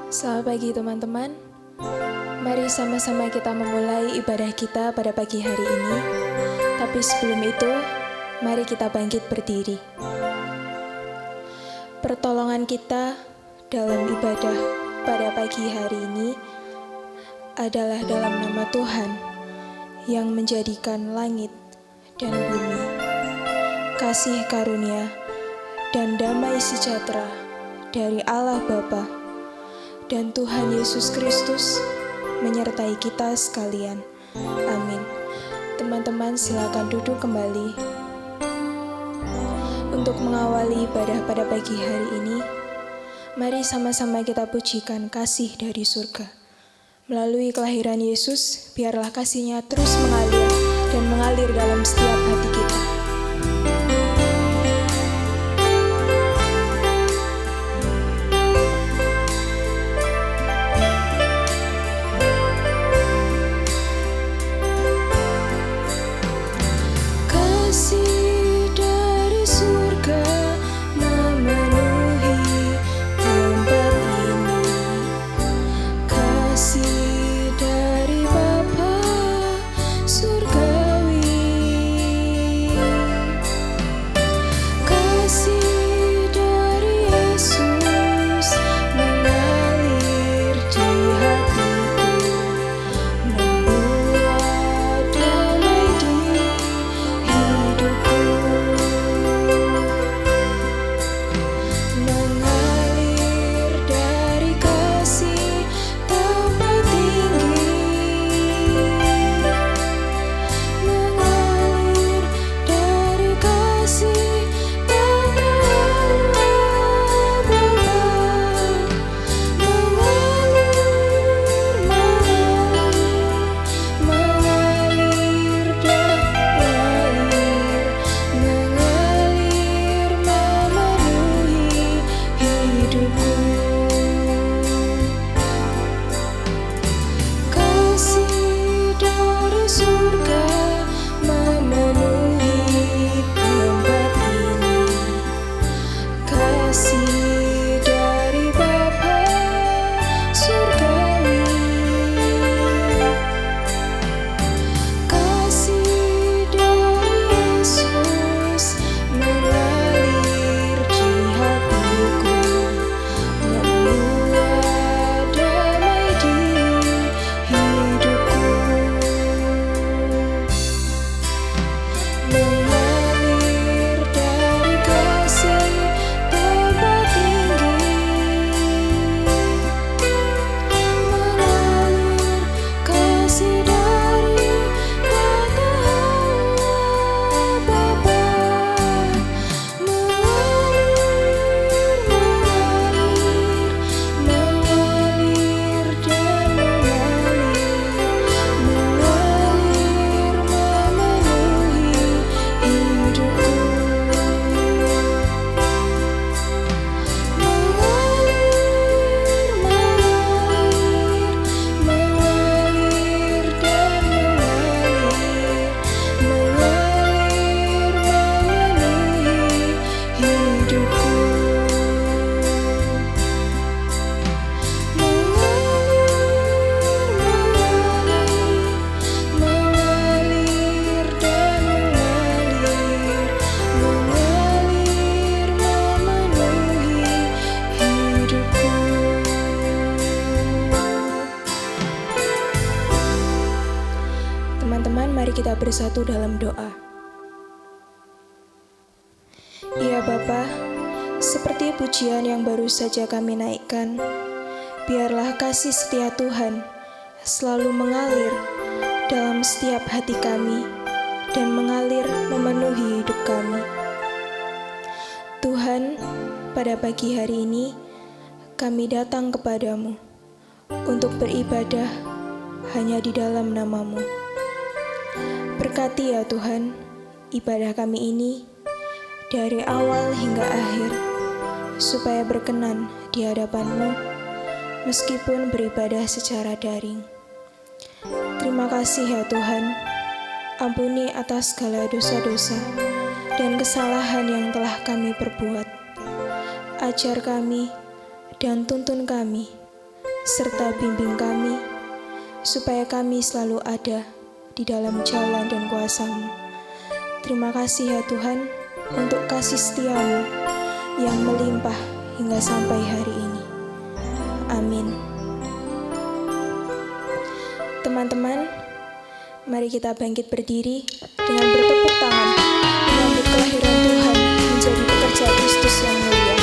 Selamat pagi teman-teman. Mari sama-sama kita memulai ibadah kita pada pagi hari ini. Tapi sebelum itu, mari kita bangkit berdiri. Pertolongan kita dalam ibadah pada pagi hari ini adalah dalam nama Tuhan yang menjadikan langit dan bumi. Kasih karunia dan damai sejahtera dari Allah Bapa dan Tuhan Yesus Kristus menyertai kita sekalian. Amin. Teman-teman silakan duduk kembali. Untuk mengawali ibadah pada pagi hari ini, mari sama-sama kita pujikan kasih dari surga. Melalui kelahiran Yesus, biarlah kasih-Nya terus mengalir dan mengalir dalam setiap hati kita. Teman-teman, mari kita bersatu dalam doa. Ya Bapa, seperti pujian yang baru saja kami naikkan, biarlah kasih setia Tuhan selalu mengalir dalam setiap hati kami dan mengalir memenuhi hidup kami. Tuhan, pada pagi hari ini kami datang kepadamu untuk beribadah hanya di dalam nama-Mu. Berkati ya Tuhan, ibadah kami ini dari awal hingga akhir, supaya berkenan di hadapan-Mu, meskipun beribadah secara daring. Terima kasih ya Tuhan, ampuni atas segala dosa-dosa dan kesalahan yang telah kami perbuat. Ajar kami dan tuntun kami, serta bimbing kami, supaya kami selalu ada di dalam jalan dan kuasa-Mu. Terima kasih ya Tuhan, untuk kasih setia-Mu yang melimpah hingga sampai hari ini. Amin. Teman-teman, mari kita bangkit berdiri dengan bertepuk tangan, menyambut kelahiran Tuhan menjadi pekerja Kristus yang mulia.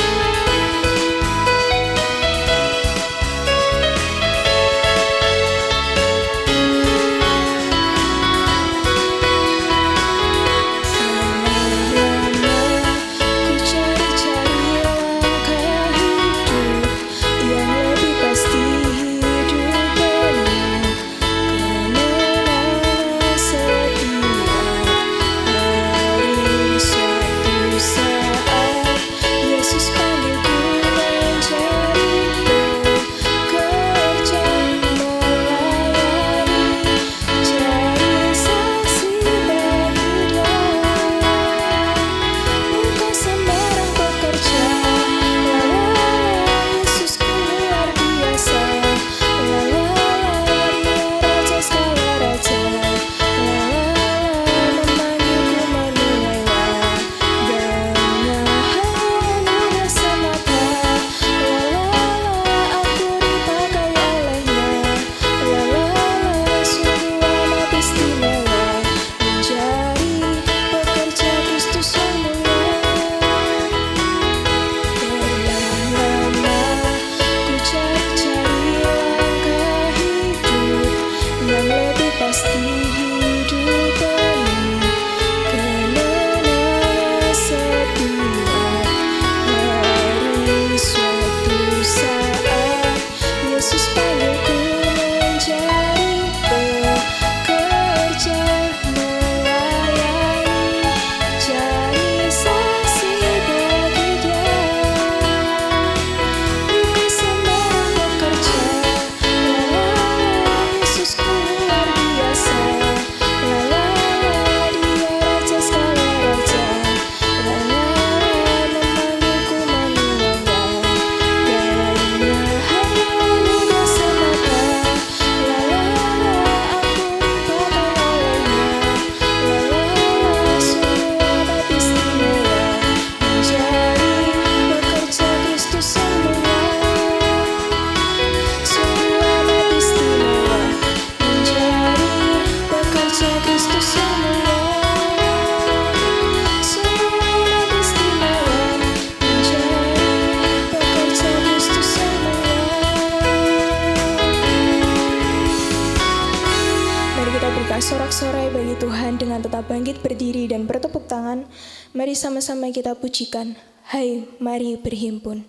Sorak-sorai bagi Tuhan dengan tetap bangkit berdiri dan bertepuk tangan. Mari sama-sama kita pujikan. Hai, mari berhimpun.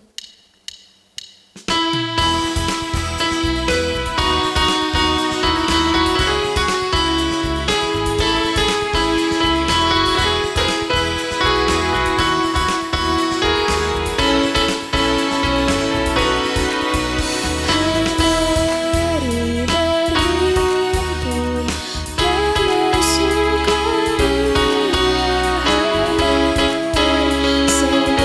Semua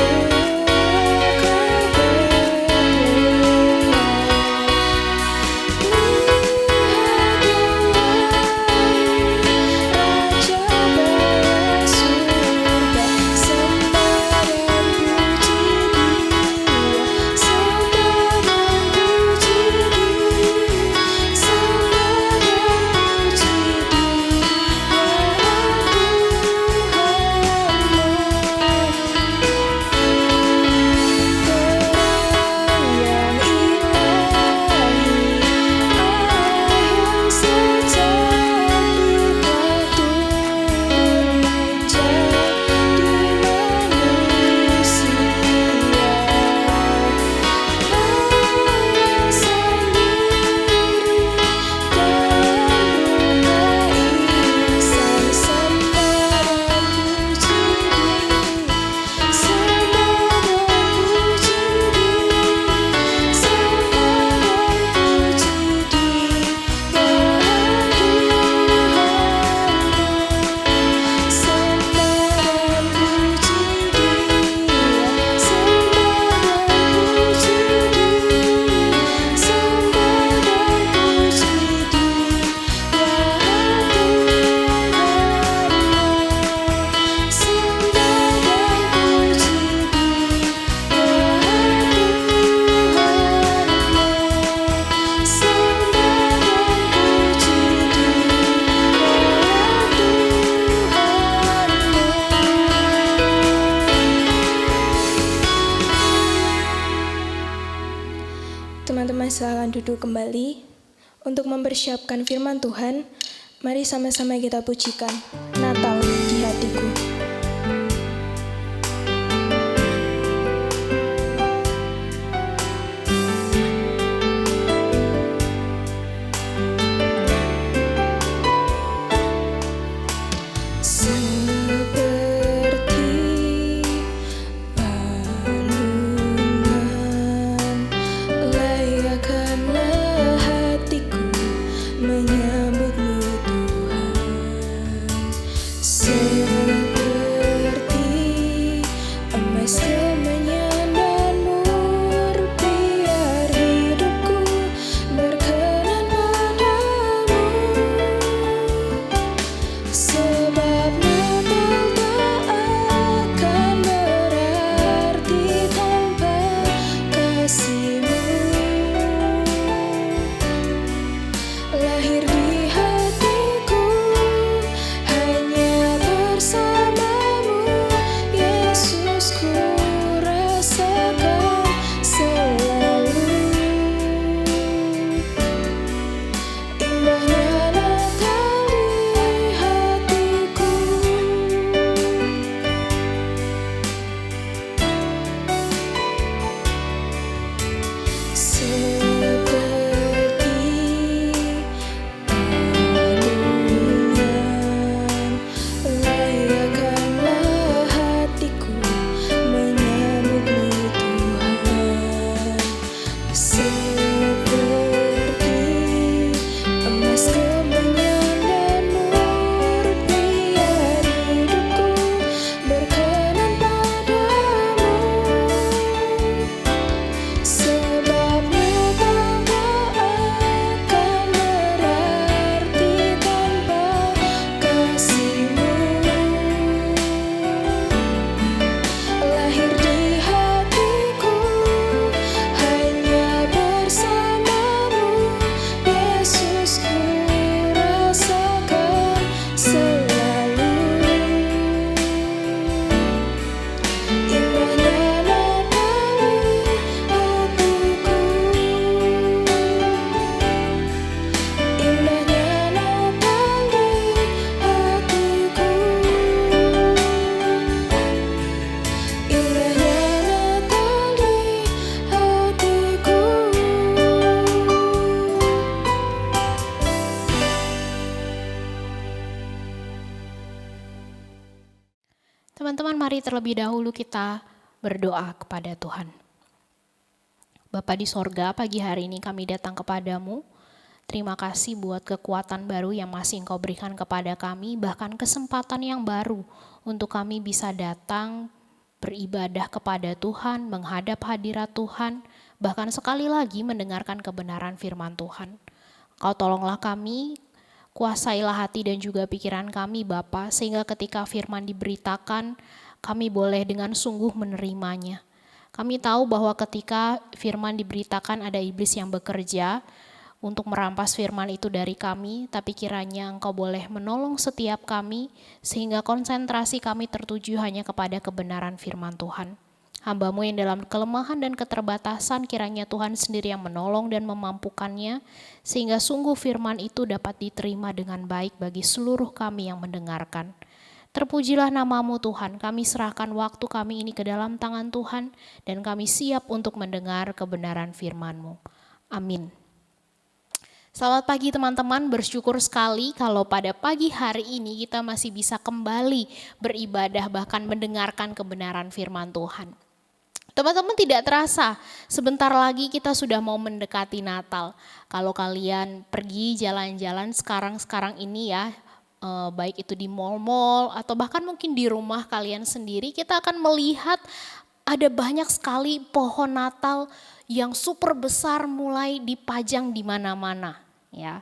Teman-teman silakan duduk kembali. Untuk mempersiapkan firman Tuhan, mari sama-sama kita pujikan Natal di hatiku. Teman-teman, mari terlebih dahulu kita berdoa kepada Tuhan. Bapa di sorga, pagi hari ini kami datang kepadamu. Terima kasih buat kekuatan baru yang masih Engkau berikan kepada kami, bahkan kesempatan yang baru untuk kami bisa datang beribadah kepada Tuhan, menghadap hadirat Tuhan, bahkan sekali lagi mendengarkan kebenaran firman Tuhan. Kau tolonglah kami, kuasailah hati dan juga pikiran kami Bapa, sehingga ketika firman diberitakan, kami boleh dengan sungguh menerimanya. Kami tahu bahwa ketika firman diberitakan ada iblis yang bekerja untuk merampas firman itu dari kami, tapi kiranya Engkau boleh menolong setiap kami, sehingga konsentrasi kami tertuju hanya kepada kebenaran firman Tuhan. Hamba-Mu yang dalam kelemahan dan keterbatasan, kiranya Tuhan sendiri yang menolong dan memampukannya, sehingga sungguh firman itu dapat diterima dengan baik bagi seluruh kami yang mendengarkan. Terpujilah nama-Mu Tuhan, kami serahkan waktu kami ini ke dalam tangan Tuhan, dan kami siap untuk mendengar kebenaran firman-Mu. Amin. Selamat pagi teman-teman, bersyukur sekali kalau pada pagi hari ini kita masih bisa kembali beribadah bahkan mendengarkan kebenaran firman Tuhan. Teman-teman, tidak terasa sebentar lagi kita sudah mau mendekati Natal. Kalau kalian pergi jalan-jalan sekarang ini ya, baik itu di mal-mal atau bahkan mungkin di rumah kalian sendiri, kita akan melihat ada banyak sekali pohon Natal yang super besar mulai dipajang di mana-mana ya.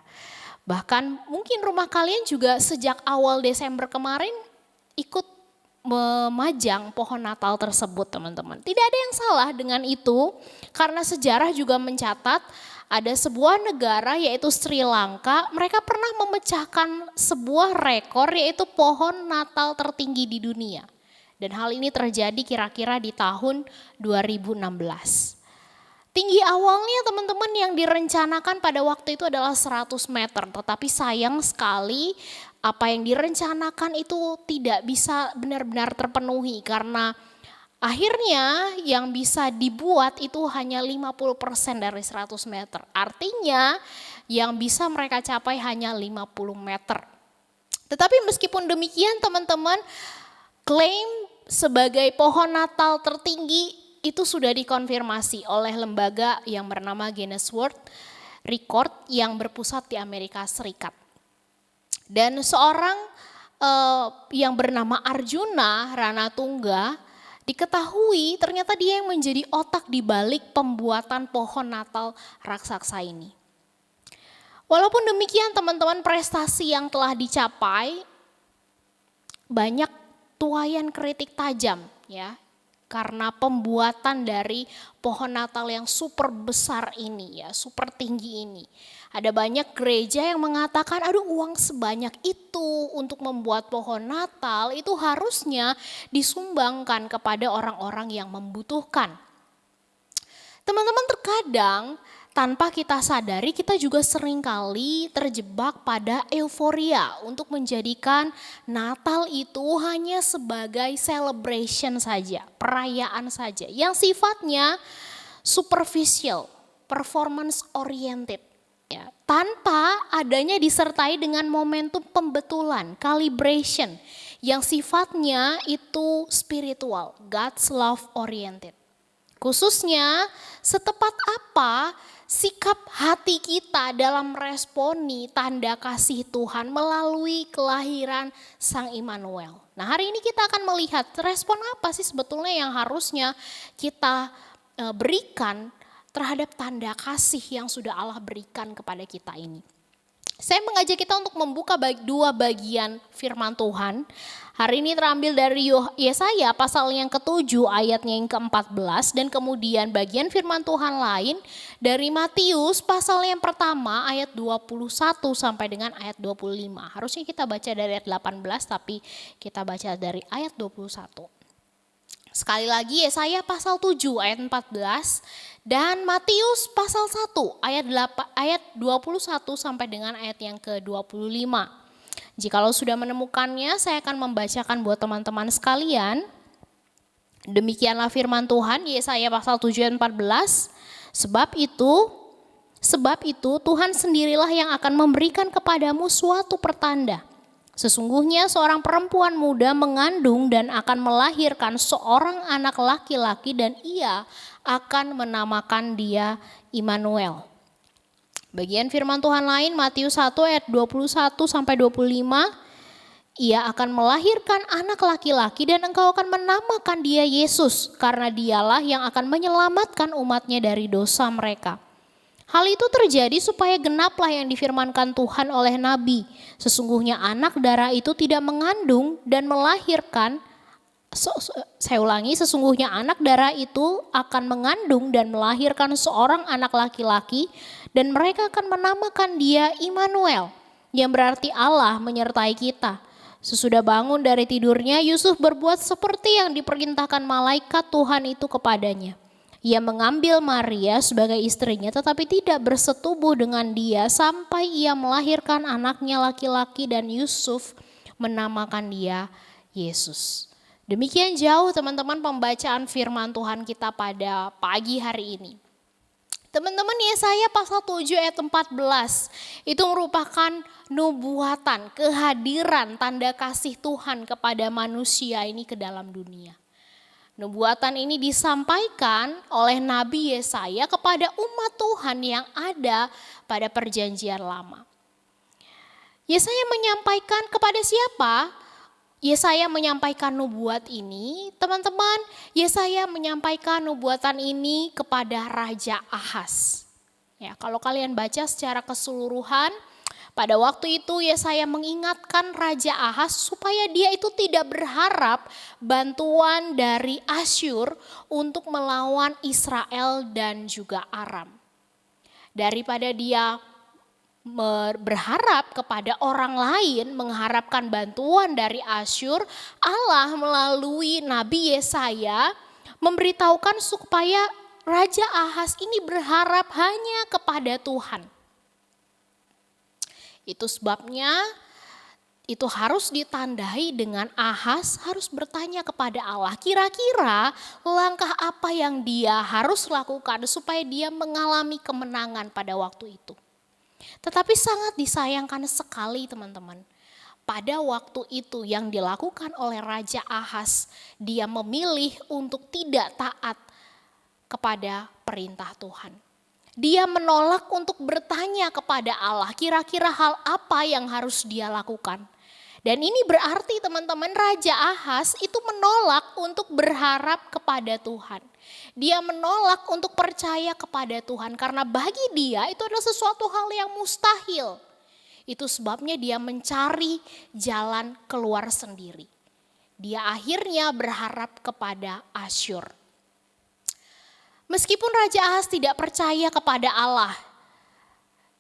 Bahkan mungkin rumah kalian juga sejak awal Desember kemarin ikut memajang pohon Natal tersebut, teman-teman. Tidak ada yang salah dengan itu, karena sejarah juga mencatat ada sebuah negara yaitu Sri Lanka, mereka pernah memecahkan sebuah rekor yaitu pohon Natal tertinggi di dunia. Dan hal ini terjadi kira-kira di tahun 2016. Tinggi awalnya teman-teman yang direncanakan pada waktu itu adalah 100 meter. Tetapi sayang sekali apa yang direncanakan itu tidak bisa benar-benar terpenuhi. Karena akhirnya yang bisa dibuat itu hanya 50% dari 100 meter. Artinya yang bisa mereka capai hanya 50 meter. Tetapi meskipun demikian teman-teman, klaim sebagai pohon Natal tertinggi itu sudah dikonfirmasi oleh lembaga yang bernama Guinness World Record yang berpusat di Amerika Serikat. Dan seorang yang bernama Arjuna Ranatungga diketahui ternyata dia yang menjadi otak di balik pembuatan pohon Natal raksasa ini. Walaupun demikian teman-teman, prestasi yang telah dicapai banyak tuaian kritik tajam ya. Karena pembuatan dari pohon Natal yang super besar ini ya, super tinggi ini. Ada banyak gereja yang mengatakan, aduh uang sebanyak itu untuk membuat pohon Natal itu harusnya disumbangkan kepada orang-orang yang membutuhkan. Teman-teman, terkadang tanpa kita sadari kita juga seringkali terjebak pada euforia untuk menjadikan Natal itu hanya sebagai celebration saja, perayaan saja yang sifatnya superficial, performance oriented. Ya, tanpa adanya disertai dengan momentum pembetulan, calibration yang sifatnya itu spiritual, God's love oriented. Khususnya setepat apa sikap hati kita dalam meresponi tanda kasih Tuhan melalui kelahiran Sang Immanuel. Nah, hari ini kita akan melihat respon apa sih sebetulnya yang harusnya kita berikan terhadap tanda kasih yang sudah Allah berikan kepada kita ini. Saya mengajak kita untuk membuka dua bagian firman Tuhan. Hari ini terambil dari Yesaya pasal yang ke-7 ayatnya yang ke-14. Dan kemudian bagian firman Tuhan lain dari Matius pasal yang pertama ayat 21 sampai dengan ayat 25. Harusnya kita baca dari ayat 18 tapi kita baca dari ayat 21. Sekali lagi Yesaya pasal 7 ayat 14 dan Matius pasal 1 ayat 21 sampai dengan ayat yang ke-25. Jikalau sudah menemukannya, saya akan membacakan buat teman-teman sekalian. Demikianlah firman Tuhan, Yesaya pasal 7 ayat 14. Sebab itu Tuhan sendirilah yang akan memberikan kepadamu suatu pertanda. Sesungguhnya seorang perempuan muda mengandung dan akan melahirkan seorang anak laki-laki dan ia akan menamakan dia Immanuel. Bagian firman Tuhan lain Matius 1 ayat 21 sampai 25. Ia akan melahirkan anak laki-laki dan engkau akan menamakan dia Yesus karena dialah yang akan menyelamatkan umatnya dari dosa mereka. Hal itu terjadi supaya genaplah yang difirmankan Tuhan oleh Nabi. Sesungguhnya anak darah itu tidak mengandung dan melahirkan. Sesungguhnya anak darah itu akan mengandung dan melahirkan seorang anak laki-laki. Dan mereka akan menamakan dia Immanuel, yang berarti Allah menyertai kita. Sesudah bangun dari tidurnya, Yusuf berbuat seperti yang diperintahkan malaikat Tuhan itu kepadanya. Ia mengambil Maria sebagai istrinya tetapi tidak bersetubuh dengan dia sampai ia melahirkan anaknya laki-laki dan Yusuf menamakan dia Yesus. Demikian jauh teman-teman pembacaan firman Tuhan kita pada pagi hari ini. Teman-teman, Yesaya pasal 7 ayat 14 itu merupakan nubuatan, kehadiran tanda kasih Tuhan kepada manusia ini ke dalam dunia. Nubuatan ini disampaikan oleh Nabi Yesaya kepada umat Tuhan yang ada pada perjanjian lama. Yesaya menyampaikan kepada siapa? Yesaya menyampaikan nubuat ini, teman-teman, Yesaya menyampaikan nubuatan ini kepada Raja Ahaz. Ya, kalau kalian baca secara keseluruhan, pada waktu itu Yesaya mengingatkan Raja Ahaz supaya dia itu tidak berharap bantuan dari Asyur untuk melawan Israel dan juga Aram. Daripada dia berharap kepada orang lain, mengharapkan bantuan dari Asyur, Allah melalui Nabi Yesaya memberitahukan supaya Raja Ahaz ini berharap hanya kepada Tuhan. Itu sebabnya itu harus ditandai dengan Ahaz harus bertanya kepada Allah. Kira-kira langkah apa yang dia harus lakukan supaya dia mengalami kemenangan pada waktu itu. Tetapi sangat disayangkan sekali teman-teman. Pada waktu itu yang dilakukan oleh Raja Ahaz, dia memilih untuk tidak taat kepada perintah Tuhan. Dia menolak untuk bertanya kepada Allah, kira-kira hal apa yang harus dia lakukan. Dan ini berarti teman-teman, Raja Ahaz itu menolak untuk berharap kepada Tuhan. Dia menolak untuk percaya kepada Tuhan karena bagi dia itu adalah sesuatu hal yang mustahil. Itu sebabnya dia mencari jalan keluar sendiri. Dia akhirnya berharap kepada Asyur. Meskipun Raja Ahaz tidak percaya kepada Allah,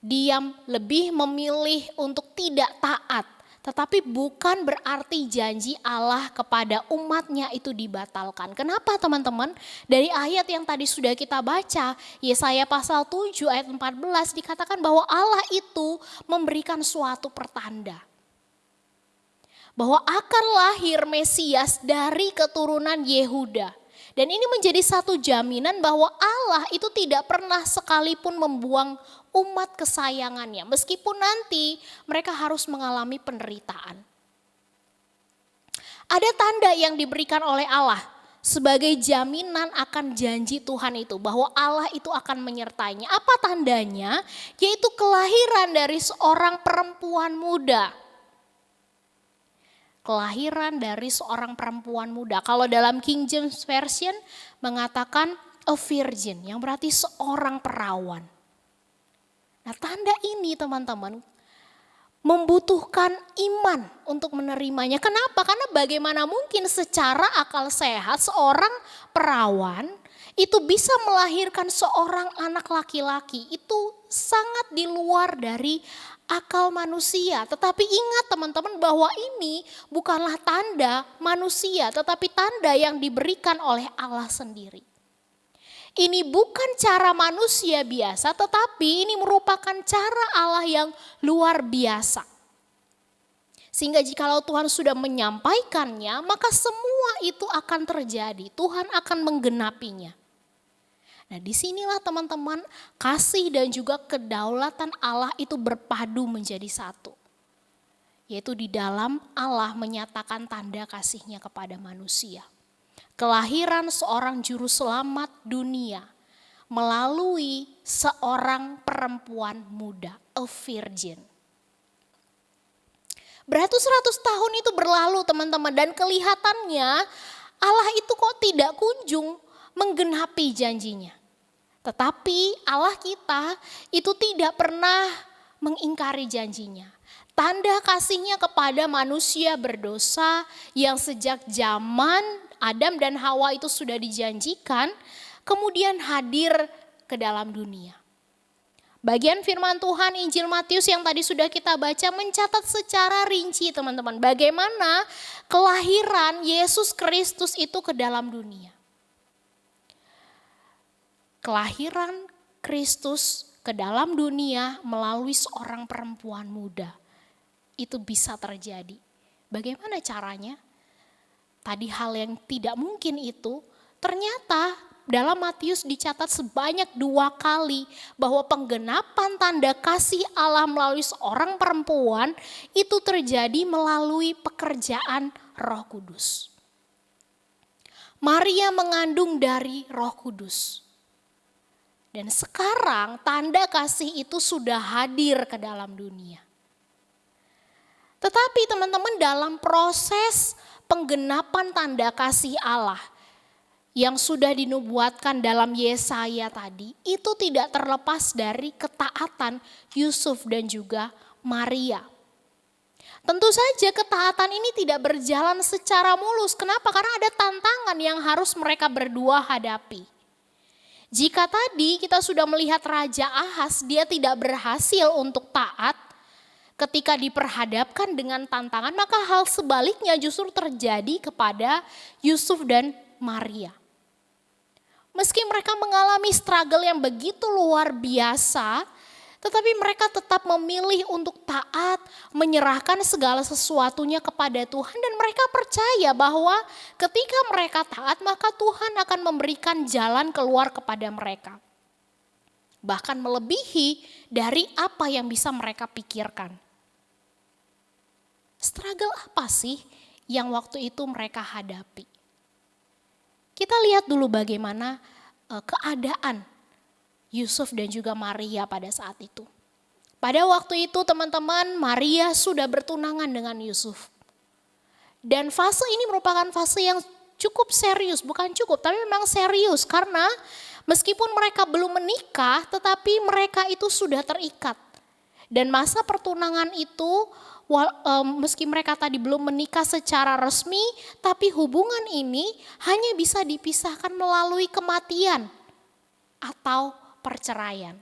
dia lebih memilih untuk tidak taat. Tetapi bukan berarti janji Allah kepada umatnya itu dibatalkan. Kenapa teman-teman? Dari ayat yang tadi sudah kita baca, Yesaya pasal 7 ayat 14 dikatakan bahwa Allah itu memberikan suatu pertanda. Bahwa akan lahir Mesias dari keturunan Yehuda. Dan ini menjadi satu jaminan bahwa Allah itu tidak pernah sekalipun membuang umat kesayangannya. Meskipun nanti mereka harus mengalami penderitaan. Ada tanda yang diberikan oleh Allah sebagai jaminan akan janji Tuhan itu. Bahwa Allah itu akan menyertainya. Apa tandanya? Yaitu kelahiran dari seorang perempuan muda. Kelahiran dari seorang perempuan muda. Kalau dalam King James Version mengatakan a virgin, yang berarti seorang perawan. Nah, tanda ini teman-teman membutuhkan iman untuk menerimanya. Kenapa? Karena bagaimana mungkin secara akal sehat seorang perawan itu bisa melahirkan seorang anak laki-laki. Itu sangat di luar dari akal manusia. Tetapi ingat teman-teman bahwa ini bukanlah tanda manusia, tetapi tanda yang diberikan oleh Allah sendiri. Ini bukan cara manusia biasa, tetapi ini merupakan cara Allah yang luar biasa. Sehingga jikalau Tuhan sudah menyampaikannya, maka semua itu akan terjadi. Tuhan akan menggenapinya. Nah, disinilah teman-teman kasih dan juga kedaulatan Allah itu berpadu menjadi satu. Yaitu di dalam Allah menyatakan tanda kasihnya kepada manusia. Kelahiran seorang juru selamat dunia melalui seorang perempuan muda, a virgin. Beratus-ratus tahun itu berlalu teman-teman dan kelihatannya Allah itu kok tidak kunjung menggenapi janjinya. Tetapi Allah kita itu tidak pernah mengingkari janjinya. Tanda kasihnya kepada manusia berdosa yang sejak zaman Adam dan Hawa itu sudah dijanjikan, kemudian hadir ke dalam dunia. Bagian firman Tuhan Injil Matius yang tadi sudah kita baca mencatat secara rinci teman-teman. Bagaimana kelahiran Yesus Kristus itu ke dalam dunia. Kelahiran Kristus ke dalam dunia melalui seorang perempuan muda. Itu bisa terjadi. Bagaimana caranya? Tadi hal yang tidak mungkin itu ternyata dalam Matius dicatat sebanyak 2 kali bahwa penggenapan tanda kasih Allah melalui seorang perempuan itu terjadi melalui pekerjaan Roh Kudus. Maria mengandung dari Roh Kudus. Dan sekarang tanda kasih itu sudah hadir ke dalam dunia. Tetapi teman-teman dalam proses penggenapan tanda kasih Allah yang sudah dinubuatkan dalam Yesaya tadi, itu tidak terlepas dari ketaatan Yusuf dan juga Maria. Tentu saja ketaatan ini tidak berjalan secara mulus. Kenapa? Karena ada tantangan yang harus mereka berdua hadapi. Jika tadi kita sudah melihat Raja Ahaz, dia tidak berhasil untuk taat ketika diperhadapkan dengan tantangan, maka hal sebaliknya justru terjadi kepada Yusuf dan Maria. Meski mereka mengalami struggle yang begitu luar biasa, tetapi mereka tetap memilih untuk taat, menyerahkan segala sesuatunya kepada Tuhan, dan mereka percaya bahwa ketika mereka taat, maka Tuhan akan memberikan jalan keluar kepada mereka. Bahkan melebihi dari apa yang bisa mereka pikirkan. Struggle apa sih yang waktu itu mereka hadapi? Kita lihat dulu bagaimana keadaan Yusuf dan juga Maria pada saat itu. Pada waktu itu teman-teman, Maria sudah bertunangan dengan Yusuf. Dan fase ini merupakan fase yang cukup serius, bukan cukup tapi memang serius. Karena meskipun mereka belum menikah tetapi mereka itu sudah terikat. Dan masa pertunangan itu meski mereka tadi belum menikah secara resmi, tapi hubungan ini hanya bisa dipisahkan melalui kematian atau perceraian.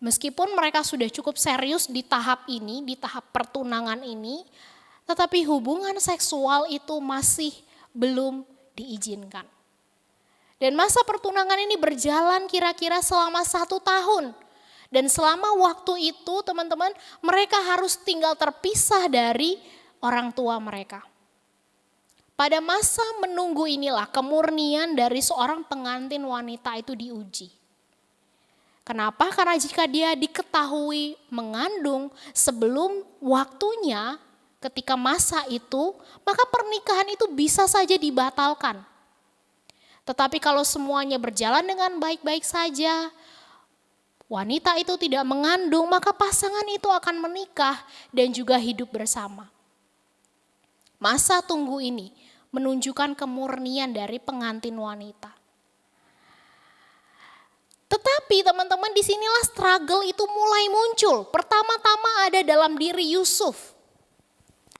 Meskipun mereka sudah cukup serius di tahap ini, di tahap pertunangan ini, tetapi hubungan seksual itu masih belum diizinkan. Dan masa pertunangan ini berjalan kira-kira selama 1 tahun. Dan selama waktu itu teman-teman, mereka harus tinggal terpisah dari orang tua mereka. Pada masa menunggu inilah kemurnian dari seorang pengantin wanita itu diuji. Kenapa? Karena jika dia diketahui mengandung sebelum waktunya ketika masa itu, maka pernikahan itu bisa saja dibatalkan. Tetapi kalau semuanya berjalan dengan baik-baik saja, wanita itu tidak mengandung, maka pasangan itu akan menikah dan juga hidup bersama. Masa tunggu ini menunjukkan kemurnian dari pengantin wanita. Tetapi teman-teman, disinilah struggle itu mulai muncul. Pertama-tama ada dalam diri Yusuf.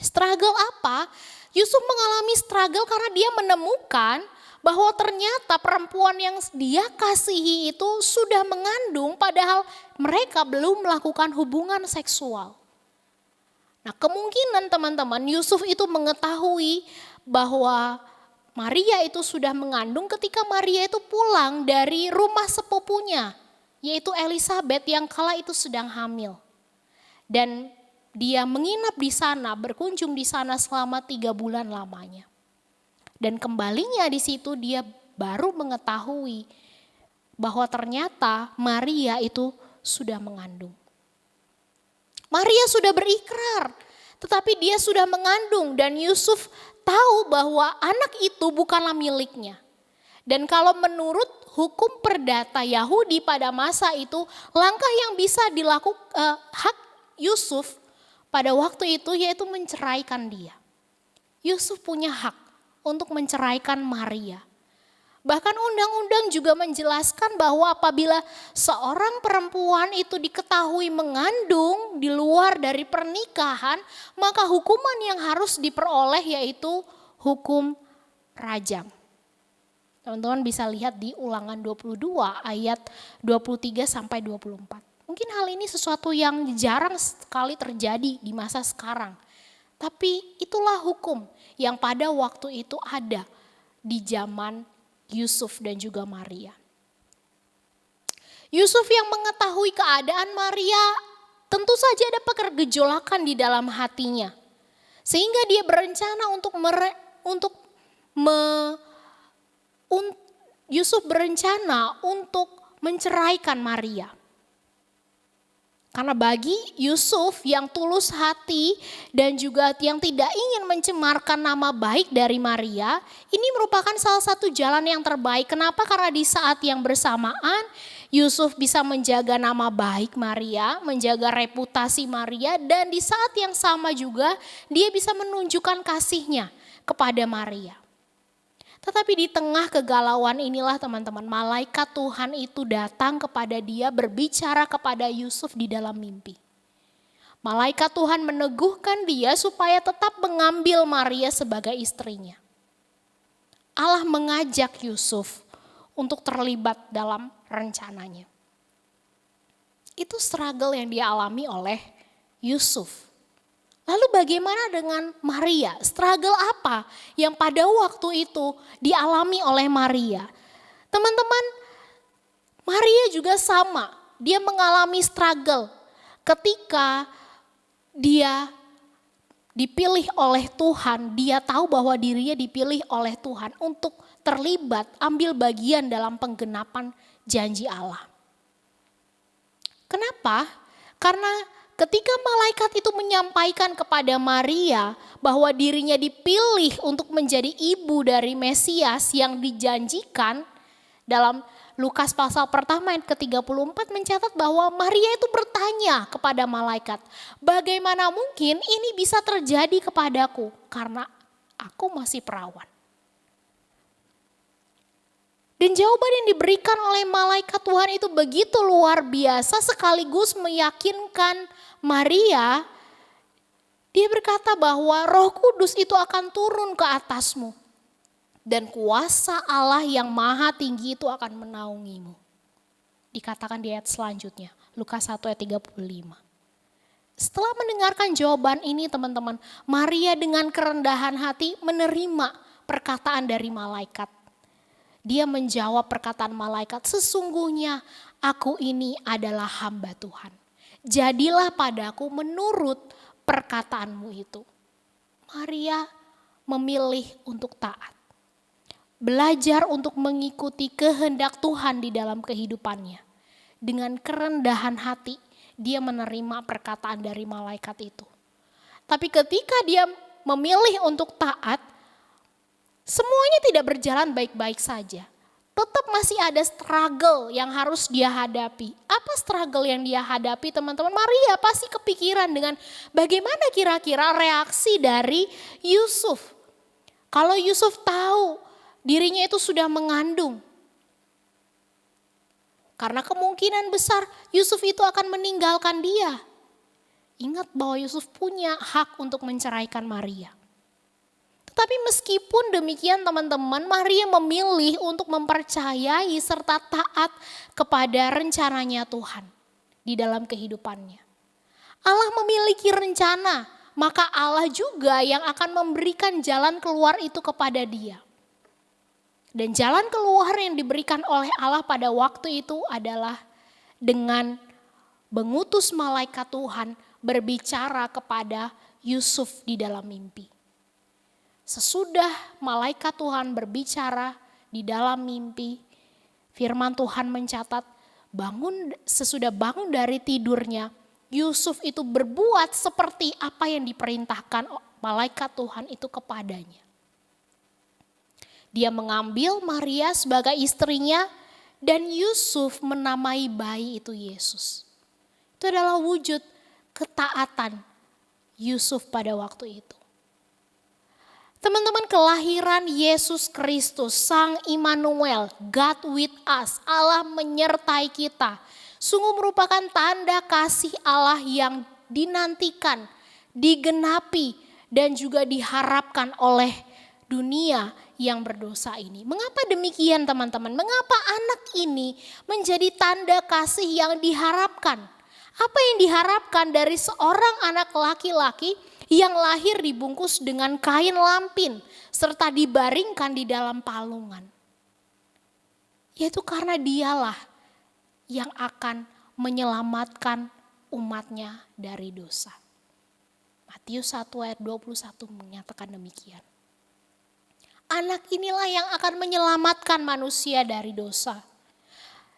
Struggle apa? Yusuf mengalami struggle karena dia menemukan bahwa ternyata perempuan yang dia kasihi itu sudah mengandung padahal mereka belum melakukan hubungan seksual. Nah, kemungkinan teman-teman Yusuf itu mengetahui bahwa Maria itu sudah mengandung ketika Maria itu pulang dari rumah sepupunya, yaitu Elizabeth yang kala itu sedang hamil. Dan dia menginap di sana, berkunjung di sana selama 3 bulan lamanya. Dan kembalinya di situ dia baru mengetahui bahwa ternyata Maria itu sudah mengandung. Maria sudah berikrar, tetapi dia sudah mengandung dan Yusuf tahu bahwa anak itu bukanlah miliknya. Dan kalau menurut hukum perdata Yahudi pada masa itu, langkah yang bisa dilakukan hak Yusuf pada waktu itu yaitu menceraikan dia. Yusuf punya hak untuk menceraikan Maria. Bahkan undang-undang juga menjelaskan bahwa apabila seorang perempuan itu diketahui mengandung di luar dari pernikahan, maka hukuman yang harus diperoleh yaitu hukum rajam. Teman-teman bisa lihat di Ulangan 22 ayat 23 sampai 24. Mungkin hal ini sesuatu yang jarang sekali terjadi di masa sekarang. Tapi itulah hukum yang pada waktu itu ada di zaman Yusuf dan juga Maria. Yusuf yang mengetahui keadaan Maria tentu saja ada gejolakan di dalam hatinya. Sehingga dia berencana Yusuf berencana untuk menceraikan Maria. Karena bagi Yusuf yang tulus hati dan juga yang tidak ingin mencemarkan nama baik dari Maria, ini merupakan salah satu jalan yang terbaik. Kenapa? Karena di saat yang bersamaan Yusuf bisa menjaga nama baik Maria, menjaga reputasi Maria, dan di saat yang sama juga dia bisa menunjukkan kasihnya kepada Maria. Tetapi di tengah kegalauan inilah teman-teman, malaikat Tuhan itu datang kepada dia berbicara kepada Yusuf di dalam mimpi. Malaikat Tuhan meneguhkan dia supaya tetap mengambil Maria sebagai istrinya. Allah mengajak Yusuf untuk terlibat dalam rencananya. Itu struggle yang dialami oleh Yusuf. Lalu bagaimana dengan Maria? Struggle apa yang pada waktu itu dialami oleh Maria? Teman-teman, Maria juga sama. Dia mengalami struggle ketika dia dipilih oleh Tuhan. Dia tahu bahwa dirinya dipilih oleh Tuhan untuk terlibat, ambil bagian dalam penggenapan janji Allah. Kenapa? Karena ketika malaikat itu menyampaikan kepada Maria bahwa dirinya dipilih untuk menjadi ibu dari Mesias yang dijanjikan, dalam Lukas pasal pertama ayat ke-34 mencatat bahwa Maria itu bertanya kepada malaikat, bagaimana mungkin ini bisa terjadi kepadaku karena aku masih perawan. Dan jawaban yang diberikan oleh malaikat Tuhan itu begitu luar biasa sekaligus meyakinkan Maria. Dia berkata bahwa Roh Kudus itu akan turun ke atasmu. Dan kuasa Allah yang maha tinggi itu akan menaungimu. Dikatakan di ayat selanjutnya, Lukas 1 ayat 35. Setelah mendengarkan jawaban ini teman-teman, Maria dengan kerendahan hati menerima perkataan dari malaikat. Dia menjawab perkataan malaikat, sesungguhnya aku ini adalah hamba Tuhan. Jadilah padaku menurut perkataanmu itu. Maria memilih untuk taat. Belajar untuk mengikuti kehendak Tuhan di dalam kehidupannya. Dengan kerendahan hati dia menerima perkataan dari malaikat itu. Tapi ketika dia memilih untuk taat, semuanya tidak berjalan baik-baik saja. Tetap masih ada struggle yang harus dia hadapi. Apa struggle yang dia hadapi teman-teman? Maria pasti kepikiran dengan bagaimana kira-kira reaksi dari Yusuf. Kalau Yusuf tahu dirinya itu sudah mengandung. Karena kemungkinan besar Yusuf itu akan meninggalkan dia. Ingat bahwa Yusuf punya hak untuk menceraikan Maria. Tetapi meskipun demikian teman-teman, Maria memilih untuk mempercayai serta taat kepada rencananya Tuhan di dalam kehidupannya. Allah memiliki rencana, maka Allah juga yang akan memberikan jalan keluar itu kepada dia. Dan jalan keluar yang diberikan oleh Allah pada waktu itu adalah dengan mengutus malaikat Tuhan berbicara kepada Yusuf di dalam mimpi. Sesudah malaikat Tuhan berbicara di dalam mimpi, firman Tuhan mencatat sesudah bangun dari tidurnya, Yusuf itu berbuat seperti apa yang diperintahkan malaikat Tuhan itu kepadanya. Dia mengambil Maria sebagai istrinya dan Yusuf menamai bayi itu Yesus. Itu adalah wujud ketaatan Yusuf pada waktu itu. Teman-teman, kelahiran Yesus Kristus, Sang Immanuel, God with us, Allah menyertai kita. Sungguh merupakan tanda kasih Allah yang dinantikan, digenapi dan juga diharapkan oleh dunia yang berdosa ini. Mengapa demikian teman-teman? Mengapa anak ini menjadi tanda kasih yang diharapkan? Apa yang diharapkan dari seorang anak laki-laki yang lahir dibungkus dengan kain lampin serta dibaringkan di dalam palungan? Yaitu karena dialah yang akan menyelamatkan umatnya dari dosa. Matius 1 ayat 21 menyatakan demikian. Anak inilah yang akan menyelamatkan manusia dari dosa.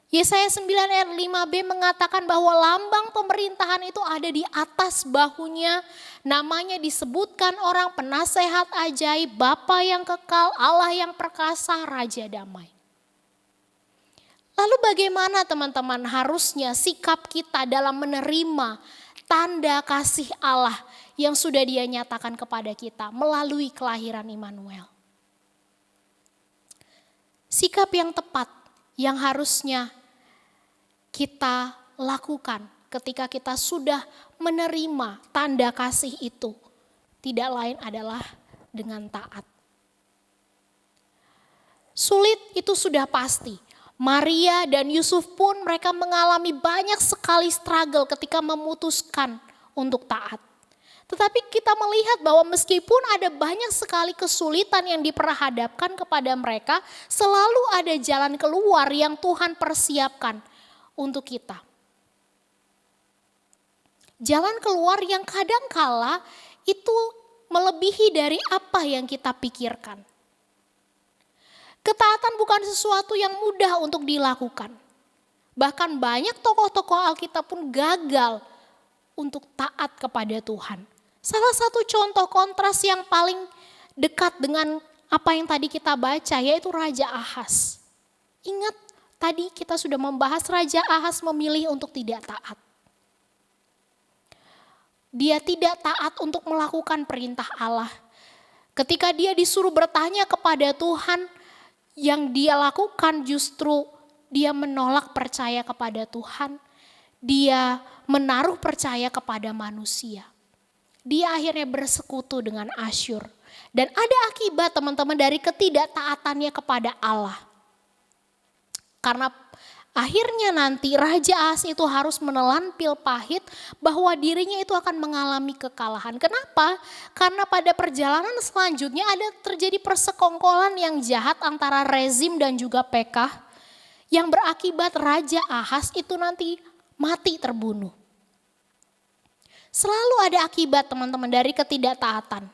Yesaya 9 ayat 5b mengatakan bahwa lambang pemerintahan itu ada di atas bahunya. Namanya disebutkan orang penasehat ajaib, Bapa yang kekal, Allah yang perkasa, Raja damai. Lalu bagaimana teman-teman harusnya sikap kita dalam menerima tanda kasih Allah yang sudah Dia nyatakan kepada kita melalui kelahiran Immanuel? Sikap yang tepat yang harusnya kita lakukan ketika kita sudah menerima tanda kasih itu tidak lain adalah dengan taat. Sulit itu sudah pasti. Maria dan Yusuf pun mereka mengalami banyak sekali struggle ketika memutuskan untuk taat. Tetapi kita melihat bahwa meskipun ada banyak sekali kesulitan yang diperhadapkan kepada mereka, selalu ada jalan keluar yang Tuhan persiapkan untuk kita. Jalan keluar yang kadangkala itu melebihi dari apa yang kita pikirkan. Ketaatan bukan sesuatu yang mudah untuk dilakukan. Bahkan banyak tokoh-tokoh Alkitab pun gagal untuk taat kepada Tuhan. Salah satu contoh kontras yang paling dekat dengan apa yang tadi kita baca yaitu Raja Ahaz. Ingat tadi kita sudah membahas Raja Ahaz memilih untuk tidak taat. Dia tidak taat untuk melakukan perintah Allah. Ketika dia disuruh bertanya kepada Tuhan, yang dia lakukan justru dia menolak percaya kepada Tuhan. Dia menaruh percaya kepada manusia. Dia akhirnya bersekutu dengan Asyur. Dan ada akibat teman-teman dari ketidaktaatannya kepada Allah. Karena akhirnya nanti Raja Ahaz itu harus menelan pil pahit bahwa dirinya itu akan mengalami kekalahan. Kenapa? Karena pada perjalanan selanjutnya ada terjadi persekongkolan yang jahat antara rezim dan juga Pekah. Yang berakibat Raja Ahaz itu nanti mati terbunuh. Selalu ada akibat teman-teman dari ketidaktaatan.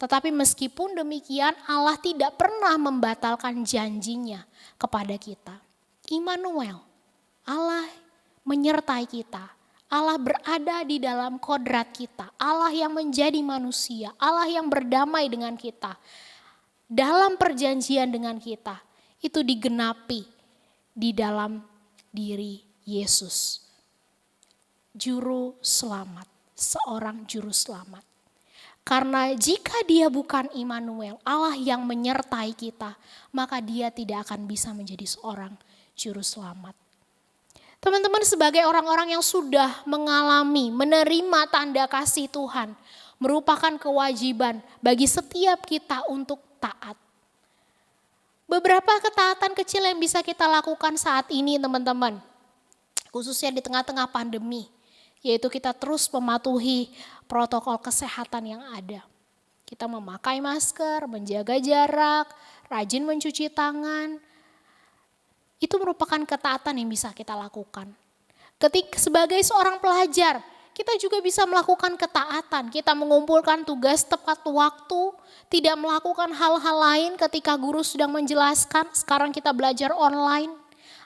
Tetapi meskipun demikian Allah tidak pernah membatalkan janjinya kepada kita. Immanuel, Allah menyertai kita. Allah berada di dalam kodrat kita. Allah yang menjadi manusia. Allah yang berdamai dengan kita. Dalam perjanjian dengan kita. Itu digenapi di dalam diri Yesus. Juru selamat. Seorang juru selamat. Karena jika dia bukan Immanuel, Allah yang menyertai kita, maka dia tidak akan bisa menjadi seorang juru selamat. Teman-teman, sebagai orang-orang yang sudah mengalami, menerima tanda kasih Tuhan, merupakan kewajiban bagi setiap kita untuk taat. Beberapa ketaatan kecil yang bisa kita lakukan saat ini teman-teman, khususnya di tengah-tengah pandemi, yaitu kita terus mematuhi protokol kesehatan yang ada. Kita memakai masker, menjaga jarak, rajin mencuci tangan. Itu merupakan ketaatan yang bisa kita lakukan. Sebagai seorang pelajar, kita juga bisa melakukan ketaatan. Kita mengumpulkan tugas tepat waktu, tidak melakukan hal-hal lain ketika guru sedang menjelaskan. Sekarang kita belajar online,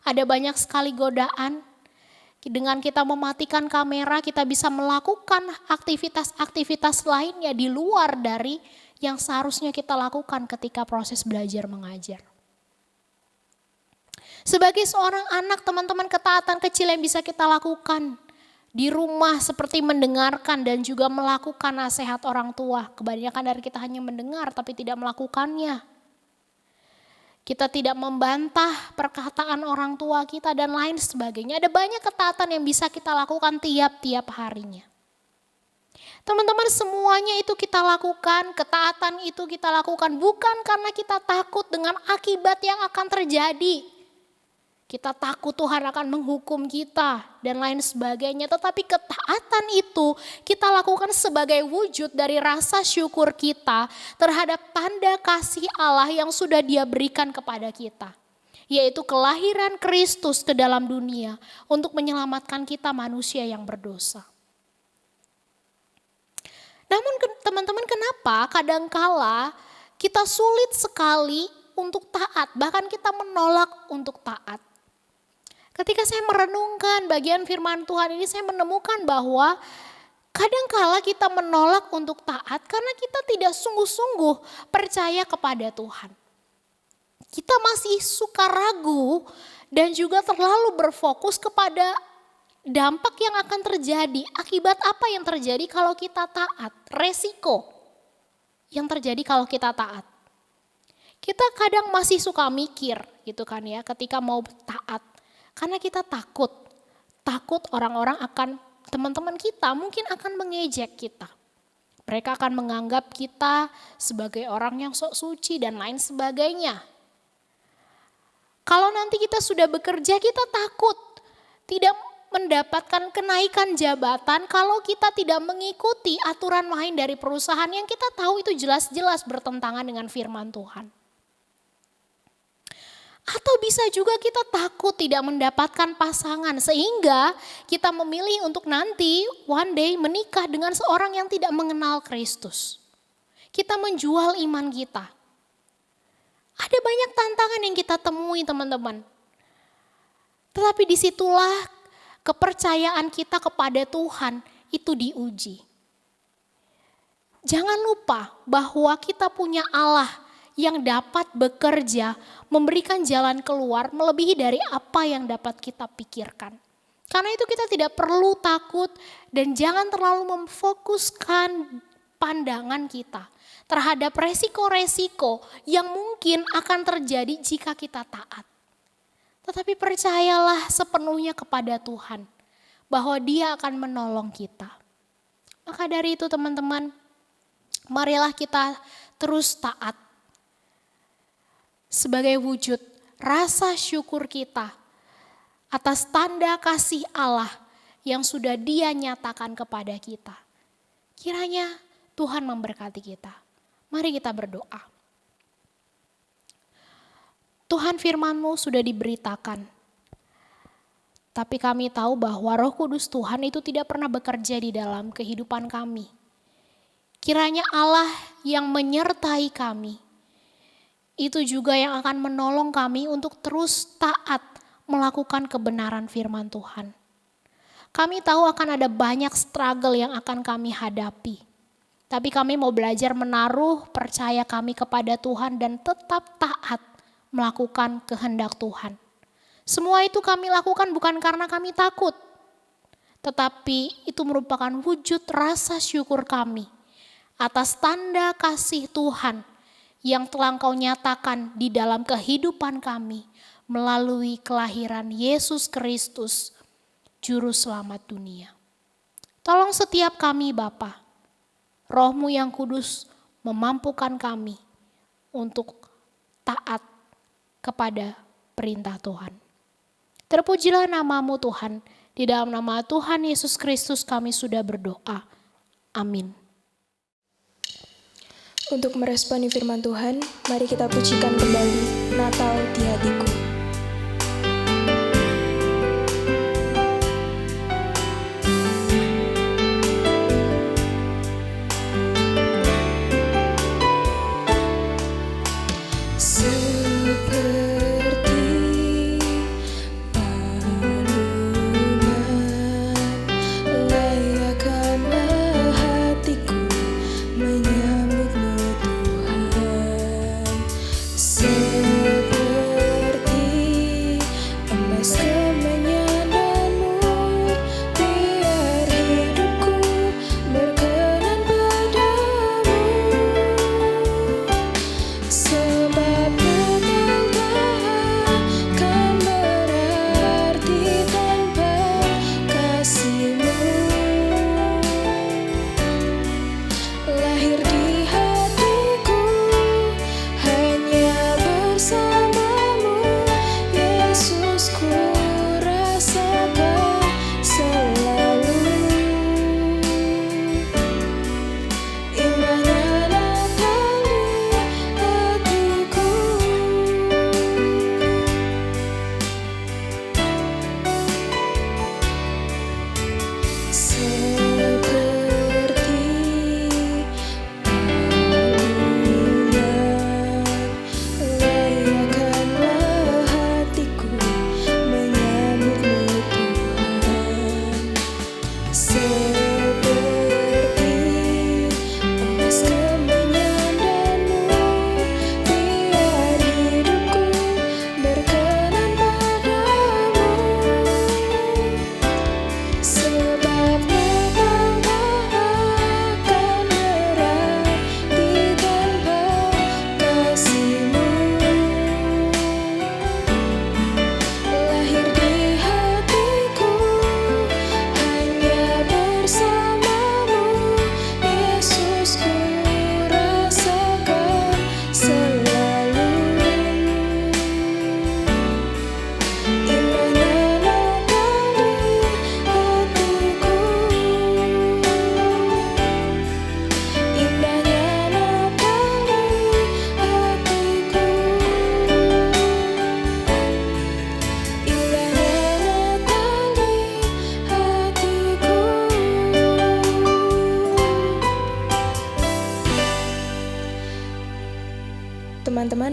ada banyak sekali godaan. Dengan kita mematikan kamera, kita bisa melakukan aktivitas-aktivitas lainnya di luar dari yang seharusnya kita lakukan ketika proses belajar mengajar. Sebagai seorang anak, teman-teman, ketaatan kecil yang bisa kita lakukan di rumah seperti mendengarkan dan juga melakukan nasihat orang tua. Kebanyakan dari kita hanya mendengar tapi tidak melakukannya. Kita tidak membantah perkataan orang tua kita dan lain sebagainya. Ada banyak ketaatan yang bisa kita lakukan tiap-tiap harinya. Teman-teman, semuanya itu kita lakukan, ketaatan itu kita lakukan bukan karena kita takut dengan akibat yang akan terjadi. Kita takut Tuhan akan menghukum kita dan lain sebagainya. Tetapi ketaatan itu kita lakukan sebagai wujud dari rasa syukur kita terhadap tanda kasih Allah yang sudah Dia berikan kepada kita. Yaitu kelahiran Kristus ke dalam dunia untuk menyelamatkan kita manusia yang berdosa. Namun teman-teman, kenapa kadangkala kita sulit sekali untuk taat, bahkan kita menolak untuk taat. Ketika saya merenungkan bagian firman Tuhan ini, saya menemukan bahwa kadangkala kita menolak untuk taat karena kita tidak sungguh-sungguh percaya kepada Tuhan. Kita masih suka ragu dan juga terlalu berfokus kepada dampak yang akan terjadi. Akibat apa yang terjadi kalau kita taat? Resiko yang terjadi kalau kita taat. Kita kadang masih suka mikir gitu kan ya ketika mau taat. Karena kita takut orang-orang akan, teman-teman kita mungkin akan mengejek kita. Mereka akan menganggap kita sebagai orang yang sok suci dan lain sebagainya. Kalau nanti kita sudah bekerja, kita takut tidak mendapatkan kenaikan jabatan kalau kita tidak mengikuti aturan main dari perusahaan yang kita tahu itu jelas-jelas bertentangan dengan firman Tuhan. Atau bisa juga kita takut tidak mendapatkan pasangan sehingga kita memilih untuk nanti one day menikah dengan seorang yang tidak mengenal Kristus. Kita menjual iman kita. Ada banyak tantangan yang kita temui teman-teman. Tetapi disitulah kepercayaan kita kepada Tuhan itu diuji. Jangan lupa bahwa kita punya Allah yang dapat bekerja, memberikan jalan keluar melebihi dari apa yang dapat kita pikirkan. Karena itu kita tidak perlu takut dan jangan terlalu memfokuskan pandangan kita terhadap resiko-resiko yang mungkin akan terjadi jika kita taat. Tetapi percayalah sepenuhnya kepada Tuhan bahwa Dia akan menolong kita. Maka dari itu teman-teman, marilah kita terus taat. Sebagai wujud rasa syukur kita atas tanda kasih Allah yang sudah Dia nyatakan kepada kita. Kiranya Tuhan memberkati kita. Mari kita berdoa. Tuhan, firman-Mu sudah diberitakan. Tapi kami tahu bahwa Roh Kudus Tuhan itu tidak pernah bekerja di dalam kehidupan kami. Kiranya Allah yang menyertai kami, itu juga yang akan menolong kami untuk terus taat melakukan kebenaran firman Tuhan. Kami tahu akan ada banyak struggle yang akan kami hadapi. Tapi kami mau belajar menaruh percaya kami kepada Tuhan dan tetap taat melakukan kehendak Tuhan. Semua itu kami lakukan bukan karena kami takut. Tetapi itu merupakan wujud rasa syukur kami atas tanda kasih Tuhan yang telah Engkau nyatakan di dalam kehidupan kami melalui kelahiran Yesus Kristus, Juru Selamat dunia. Tolong setiap kami Bapa, Roh-Mu yang kudus memampukan kami untuk taat kepada perintah Tuhan. Terpujilah nama-Mu Tuhan, di dalam nama Tuhan Yesus Kristus kami sudah berdoa. Amin. Untuk meresponi firman Tuhan, mari kita pujikan kembali Natal di hatiku. Seperti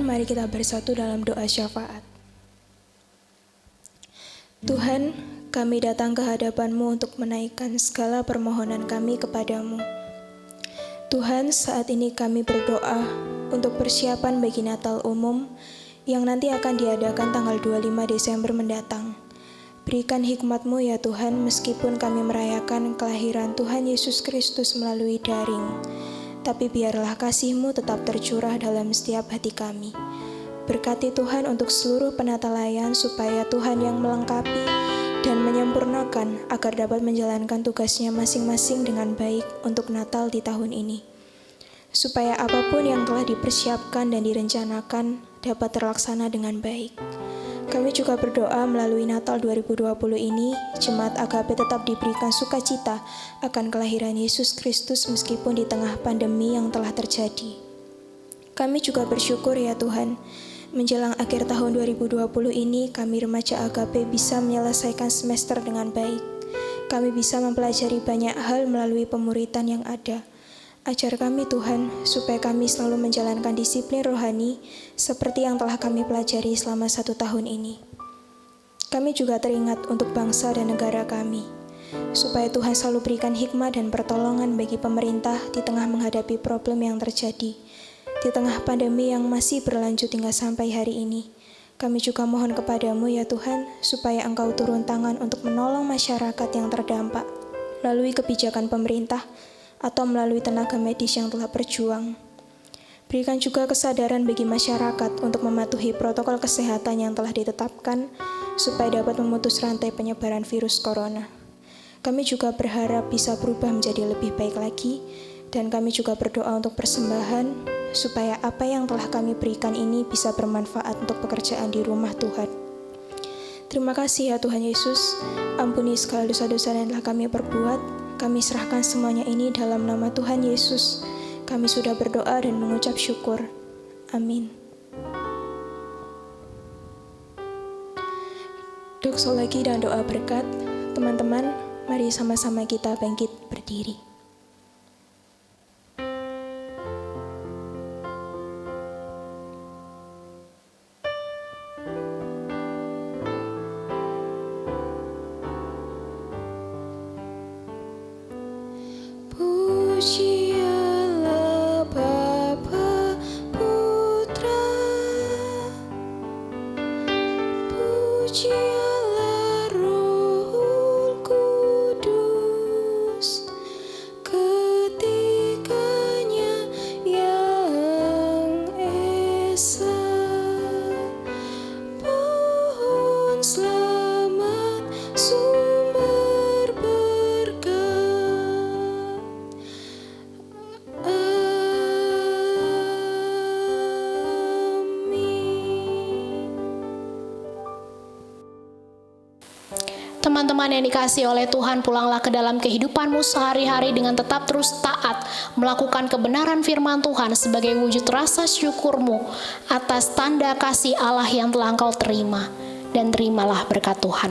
Tuhan, mari kita bersatu dalam doa syafaat. Tuhan, kami datang ke hadapan-Mu untuk menaikkan segala permohonan kami kepadamu. Tuhan, saat ini kami berdoa untuk persiapan bagi Natal umum yang nanti akan diadakan tanggal 25 Desember mendatang. Berikan hikmat-Mu ya Tuhan, meskipun kami merayakan kelahiran Tuhan Yesus Kristus melalui daring. Tapi biarlah kasih-Mu tetap tercurah dalam setiap hati kami. Berkati Tuhan untuk seluruh penata layan supaya Tuhan yang melengkapi dan menyempurnakan agar dapat menjalankan tugasnya masing-masing dengan baik untuk Natal di tahun ini. Supaya apapun yang telah dipersiapkan dan direncanakan dapat terlaksana dengan baik. Kami juga berdoa melalui Natal 2020 ini, Jemaat Agape tetap diberikan sukacita akan kelahiran Yesus Kristus meskipun di tengah pandemi yang telah terjadi. Kami juga bersyukur ya Tuhan, menjelang akhir tahun 2020 ini, kami remaja Agape bisa menyelesaikan semester dengan baik. Kami bisa mempelajari banyak hal melalui pemuritan yang ada. Ajar kami Tuhan, supaya kami selalu menjalankan disiplin rohani seperti yang telah kami pelajari selama 1 tahun ini. Kami juga teringat untuk bangsa dan negara kami, supaya Tuhan selalu berikan hikmat dan pertolongan bagi pemerintah di tengah menghadapi problem yang terjadi. Di tengah pandemi yang masih berlanjut hingga sampai hari ini, kami juga mohon kepadamu ya Tuhan, supaya Engkau turun tangan untuk menolong masyarakat yang terdampak melalui kebijakan pemerintah atau melalui tenaga medis yang telah berjuang. Berikan juga kesadaran bagi masyarakat untuk mematuhi protokol kesehatan yang telah ditetapkan supaya dapat memutus rantai penyebaran virus corona. Kami juga berharap bisa berubah menjadi lebih baik lagi, dan kami juga berdoa untuk persembahan supaya apa yang telah kami berikan ini bisa bermanfaat untuk pekerjaan di rumah Tuhan. Terima kasih ya Tuhan Yesus, ampuni segala dosa-dosa yang telah kami perbuat. Kami serahkan semuanya ini dalam nama Tuhan Yesus. Kami sudah berdoa dan mengucap syukur. Amin. Doksologi dan doa berkat. Teman-teman, mari sama-sama kita bangkit berdiri. Pujilah Bapa, Putra, pujilah Roh Kudus, ketiganya yang esa. Pohon selamat, sumber berkat. Teman-teman yang dikasihi oleh Tuhan, pulanglah ke dalam kehidupanmu sehari-hari dengan tetap terus taat, melakukan kebenaran firman Tuhan sebagai wujud rasa syukurmu atas tanda kasih Allah yang telah engkau terima. Dan terimalah berkat Tuhan.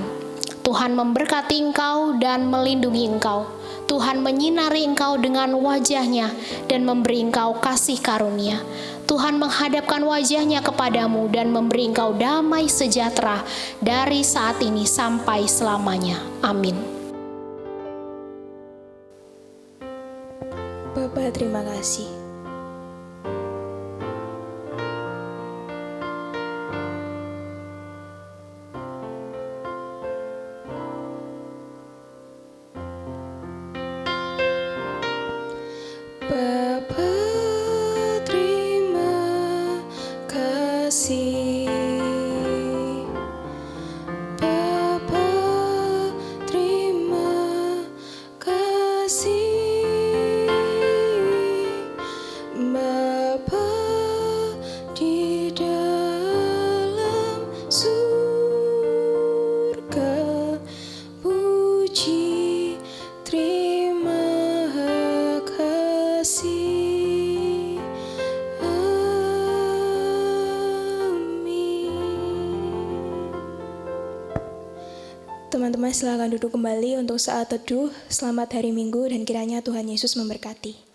Tuhan memberkati engkau dan melindungi engkau. Tuhan menyinari engkau dengan wajah-Nya dan memberi engkau kasih karunia. Tuhan menghadapkan wajah-Nya kepadamu dan memberi engkau damai sejahtera dari saat ini sampai selamanya. Amin. Bapa, terima kasih. Bapa, terima kasih. Bapa, terima kasih. Bapa di dalam surga, puji, terima kasih. Amin. Teman-teman silakan duduk kembali untuk saat teduh. Selamat hari Minggu dan kiranya Tuhan Yesus memberkati.